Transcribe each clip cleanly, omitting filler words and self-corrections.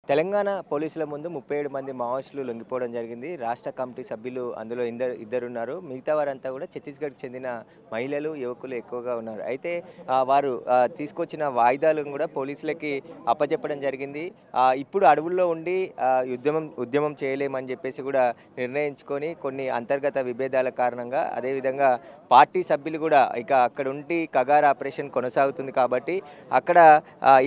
తెలంగాణ పోలీసుల ముందు 37 మంది మావోయిస్టులు లొంగిపోవడం జరిగింది. రాష్ట్ర కమిటీ సభ్యులు అందులో ఇద్దరున్నారు. మిగతా వారంతా కూడా ఛత్తీస్‌గఢ్‌కి చెందిన మహిళలు, యువకులు ఎక్కువగా ఉన్నారు. అయితే వారు తీసుకొచ్చిన వాయిదాలను కూడా పోలీసులకి అప్పజెప్పడం జరిగింది. ఇప్పుడు అడవుల్లో ఉండి ఉద్యమం చేయలేమని చెప్పేసి కూడా నిర్ణయించుకొని కొన్ని అంతర్గత విభేదాల కారణంగా అదేవిధంగా పార్టీ సభ్యులు కూడా ఇక అక్కడ ఉండి కగార్ ఆపరేషన్ కొనసాగుతుంది కాబట్టి అక్కడ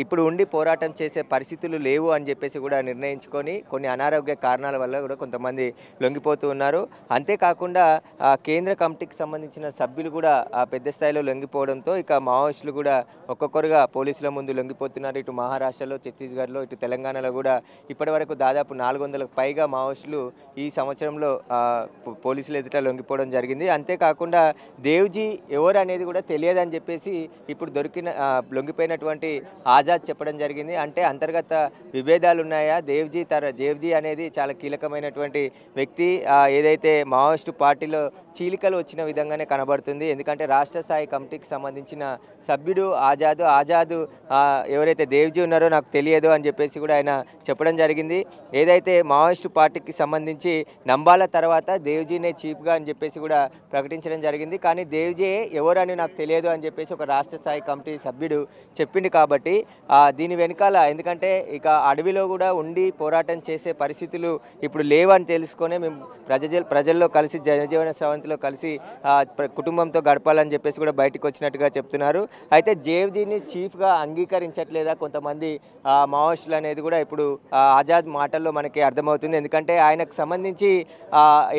ఇప్పుడు ఉండి పోరాటం చేసే పరిస్థితులు లేవు అని చెప్పేసి కూడా నిర్ణయించుకొని కొన్ని అనారోగ్య కారణాల వల్ల కూడా కొంతమంది లొంగిపోతూ ఉన్నారు. అంతేకాకుండా కేంద్ర కమిటీకి సంబంధించిన సభ్యులు కూడా పెద్ద స్థాయిలో లొంగిపోవడంతో ఇక మావోయిస్టులు కూడా ఒక్కొక్కరుగా పోలీసుల ముందు లొంగిపోతున్నారు. ఇటు మహారాష్ట్రలో, ఛత్తీస్గఢ్లో, ఇటు తెలంగాణలో కూడా ఇప్పటివరకు దాదాపు 400లకు పైగా మావోయిస్టులు ఈ సంవత్సరంలో పోలీసులు ఎదుట లొంగిపోవడం జరిగింది. అంతేకాకుండా దేవ్జీ ఎవరు అనేది కూడా తెలియదని చెప్పేసి ఇప్పుడు లొంగిపోయినటువంటి ఆజాద్ చెప్పడం జరిగింది. అంటే అంతర్గత విభేదాలు ఉన్నాయా, దేవ్జీ అనేది చాలా కీలకమైనటువంటి వ్యక్తి. ఏదైతే మావోయిస్టు పార్టీలో చీలికలు వచ్చిన విధంగానే కనబడుతుంది. ఎందుకంటే రాష్ట్ర స్థాయి కమిటీకి సంబంధించిన సభ్యుడు ఆజాద్ ఎవరైతే దేవ్జీ ఉన్నారో నాకు తెలియదు అని చెప్పేసి కూడా ఆయన చెప్పడం జరిగింది. ఏదైతే మావోయిస్టు పార్టీకి సంబంధించి నంబాల తర్వాత దేవ్జీనే చీఫ్గా అని చెప్పేసి కూడా ప్రకటించడం జరిగింది. కానీ దేవ్జీ ఎవరని నాకు తెలియదు అని చెప్పేసి ఒక రాష్ట్ర స్థాయి కమిటీ సభ్యుడు చెప్పింది. కాబట్టి దీని వెనకాల ఎందుకంటే ఇక అడవిలో కూడా ఉండి పోరాటం చేసే పరిస్థితులు ఇప్పుడు లేవని తెలుసుకొని మేము ప్రజల్లో కలిసి జనజీవన స్రవంతిలో కలిసి కుటుంబంతో గడపాలని చెప్పేసి కూడా బయటకు వచ్చినట్టుగా చెప్తున్నారు. అయితే దేవ్జీని చీఫ్గా అంగీకరించట్లేదా కొంతమంది మావోయిస్టులు అనేది కూడా ఇప్పుడు ఆజాద్ మాటల్లో మనకి అర్థమవుతుంది. ఎందుకంటే ఆయనకు సంబంధించి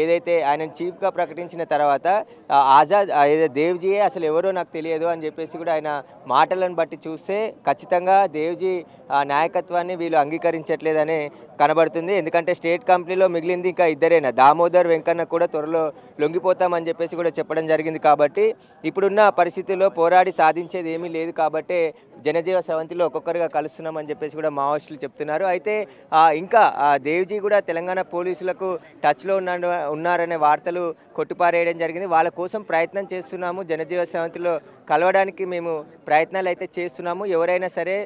ఏదైతే ఆయనను చీఫ్గా ప్రకటించిన తర్వాత దేవ్జీయే అసలు ఎవరో నాకు తెలియదు అని చెప్పేసి కూడా ఆయన మాటలను బట్టి చూస్తే ఖచ్చితంగా దేవ్జీ నాయకత్వాన్ని వీళ్ళు అంగీకరించట్లేదని కనబడుతుంది. ఎందుకంటే స్టేట్ కంపెనీలో మిగిలింది ఇంకా ఇద్దరేనా, దామోదర్ వెంకన్న కూడా త్వరలో లొంగిపోతామని చెప్పేసి కూడా చెప్పడం జరిగింది. కాబట్టి ఇప్పుడున్న పరిస్థితుల్లో పోరాడి సాధించేది ఏమీ లేదు కాబట్టి జనజీవ స్రవంతిలో ఒక్కొక్కరుగా కలుస్తున్నామని చెప్పేసి కూడా మావోయిస్టులు చెప్తున్నారు. అయితే ఇంకా దేవ్జీ కూడా తెలంగాణ పోలీసులకు టచ్లో ఉన్నారనే వార్తలు కొట్టిపారేయడం జరిగింది. వాళ్ళ కోసం ప్రయత్నం చేస్తున్నాము, జనజీవ స్రవంతిలో కలవడానికి మేము ప్రయత్నాలు అయితే చేస్తున్నాము. ఎవరైనా సరే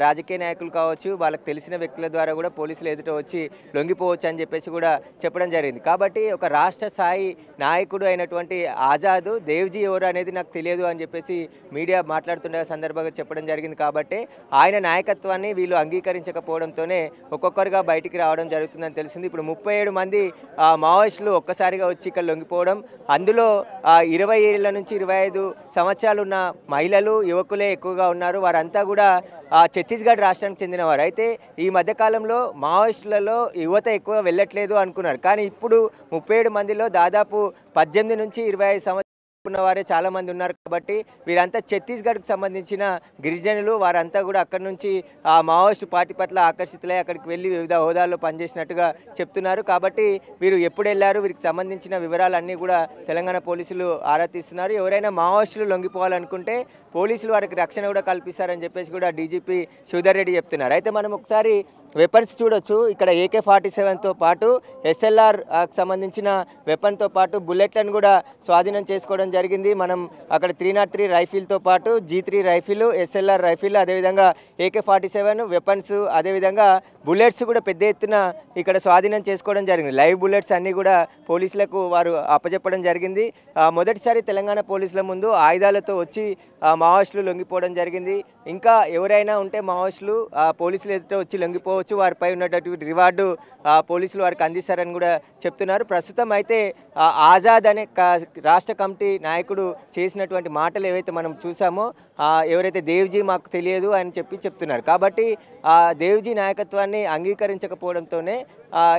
రాజకీయ నాయకులు కావచ్చు, వాళ్ళకి తెలిసిన వ్యక్తుల ద్వారా కూడా పోలీసులు ఎదుట వచ్చి లొంగిపోవచ్చు అని చెప్పేసి కూడా చెప్పడం జరిగింది. కాబట్టి ఒక రాష్ట్ర స్థాయి నాయకుడు అయినటువంటి ఆజాద్ దేవ్జీ ఎవరు అనేది నాకు తెలియదు అని చెప్పేసి మీడియా మాట్లాడుతున్న సందర్భంగా చెప్పడం జరిగింది. కాబట్టి ఆయన నాయకత్వాన్ని వీళ్ళు అంగీకరించకపోవడంతోనే ఒక్కొక్కరుగా బయటికి రావడం జరుగుతుందని తెలిసింది. ఇప్పుడు 37 మంది మావోయిస్టులు ఒక్కసారిగా వచ్చి ఇక్కడ లొంగిపోవడం, అందులో 20 ఏళ్ల నుంచి 25 సంవత్సరాలు ఉన్న మహిళలు, యువకులే ఎక్కువగా ఉన్నారు. వారంతా కూడా ఛత్తీస్గఢ్ రాష్ట్రానికి చెందినవారు. అయితే ఈ మధ్యకాలంలో మావోయిస్టులలో యువత ఎక్కువ వెళ్ళట్లేదు అనుకున్నారు. కానీ ఇప్పుడు 37 మందిలో దాదాపు 18 నుంచి 25 సంవత్సరాలు ఉన్నవారే చాలామంది ఉన్నారు. కాబట్టి వీరంతా ఛత్తీస్గఢ్కి సంబంధించిన గిరిజనులు. వారంతా కూడా అక్కడి నుంచి మావోయిస్టు పార్టీ పట్ల ఆకర్షితులై అక్కడికి వెళ్ళి వివిధ హోదాల్లో పనిచేసినట్టుగా చెప్తున్నారు. కాబట్టి వీరు ఎప్పుడు వెళ్ళారు, వీరికి సంబంధించిన వివరాలన్నీ కూడా తెలంగాణ పోలీసులు ఆరా తీస్తున్నారు. ఎవరైనా మావోయిస్టులు లొంగిపోవాలనుకుంటే పోలీసులు వారికి రక్షణ కూడా కల్పిస్తారని చెప్పేసి కూడా డీజీపీ శివధర్ రెడ్డి చెప్తున్నారు. అయితే మనం ఒకసారి వెపన్స్ చూడొచ్చు. ఇక్కడ AK-47తో పాటు SLR సంబంధించిన వెపన్తో పాటు బుల్లెట్లను కూడా స్వాధీనం చేసుకోవడం జరిగింది. మనం అక్కడ 303 రైఫిల్తో పాటు G3 రైఫిల్, SLR రైఫిల్, అదేవిధంగా AK-47 వెపన్స్, అదేవిధంగా బుల్లెట్స్ కూడా పెద్ద ఎత్తున ఇక్కడ స్వాధీనం చేసుకోవడం జరిగింది. లైవ్ బుల్లెట్స్ అన్నీ కూడా పోలీసులకు వారు అప్పచెప్పడం జరిగింది. మొదటిసారి తెలంగాణ పోలీసుల ముందు ఆయుధాలతో వచ్చి మావోయిస్టులు లొంగిపోవడం జరిగింది. ఇంకా ఎవరైనా ఉంటే మావోయిస్టులు పోలీసులు ఎదుట వచ్చి లొంగిపోవచ్చు, వారిపై ఉన్నటువంటి రివార్డు పోలీసులు వారికి అందిస్తారని కూడా చెప్తున్నారు. ప్రస్తుతం అయితే ఆజాద్ అనే రాష్ట్ర కమిటీ నాయకుడు చేసినటువంటి మాటలు ఏవైతే మనం చూసామో, ఎవరైతే దేవ్జీ మాకు తెలియదు అని చెప్తున్నారు. కాబట్టి దేవ్జీ నాయకత్వాన్ని అంగీకరించకపోవడంతోనే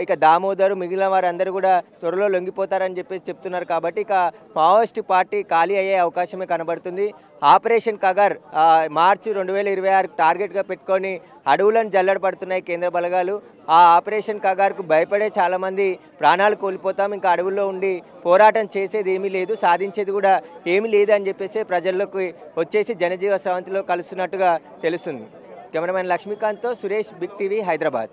ఇక దామోదరు మిగిలిన వారందరూ కూడా త్వరలో లొంగిపోతారని చెప్పేసి చెప్తున్నారు. కాబట్టి ఇక మావోయిస్టు పార్టీ ఖాళీ అయ్యే అవకాశమే కనబడుతుంది. ఆపరేషన్ కగార్ మార్చి 2026 టార్గెట్గా పెట్టుకొని అడవులను జల్లెడపడుతున్నాయి కేంద్ర బలగాలు. ఆ ఆపరేషన్ కగార్కు భయపడే చాలామంది ప్రాణాలు కోల్పోతాం, ఇంకా అడవుల్లో ఉండి పోరాటం చేసేది ఏమీ లేదు, సాధించేది కూడా ఏమీ లేదు అని చెప్పేసి ప్రజల్లోకి వచ్చేసి జనజీవ స్రవంతిలో కలుస్తున్నట్టుగా తెలుస్తుంది. కెమెరామెన్ లక్ష్మీకాంత్తో సురేష్, బిగ్ టీవీ, హైదరాబాద్.